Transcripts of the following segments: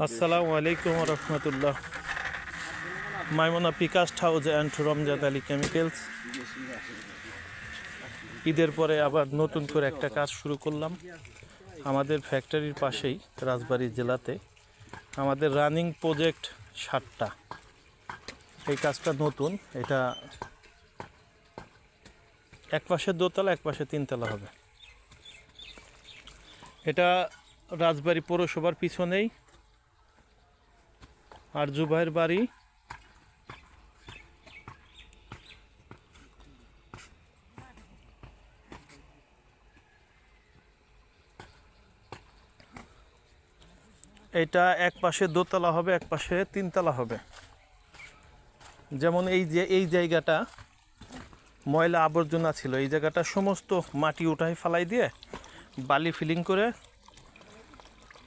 আসসালামু আলাইকুম রহমতুল্লাহ। মাইমুনা পিকাস্ট হাউস অ্যান্ড রমজাদ আলী কেমিক্যালস। ঈদের পরে আবার নতুন করে একটা কাজ শুরু করলাম আমাদের ফ্যাক্টরির পাশেই, রাজবাড়ী জেলাতে। আমাদের রানিং প্রজেক্ট 7টা। এই কাজটা নতুন। এটা এক পাশে দোতলা, এক পাশে 3তলা হবে। এটা রাজবাড়ী পৌরসভার পিছনেই আর জুবাইর বাড়ি। এটা এক পাশে দোতলা হবে, এক পাশে 3তলা হবে। যেমন এই জায়গাটা ময়লা আবর্জনা ছিল, এই জায়গাটা সমস্ত মাটি উঠাই ফেলাই দিয়ে বালি ফিলিং করে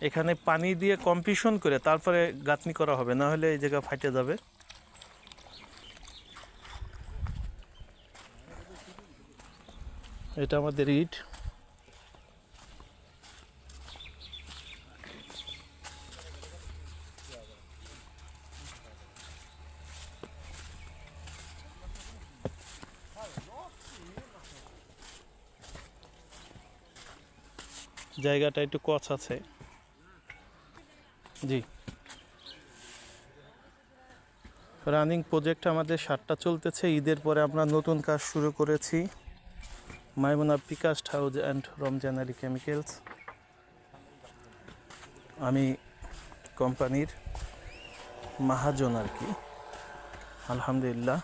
এখানে পানি দিয়ে কম্প্রেশন করে তারপরে গাঁথনি করা হবে, না হলে এই জায়গা ফাটে যাবে। এটা আমাদের ইট। জায়গাটা একটু কচ আছে। জি, রানিং প্রজেক্ট আমাদের 7টা চলতেছে। ঈদের পরে আমরা নতুন কাজ শুরু করেছি, মাইমুনা পিকাস্ট house and Ramzan Ali chemicals. আমি কোম্পানির মাহাজন আর কি, আলহামদুলিল্লাহ।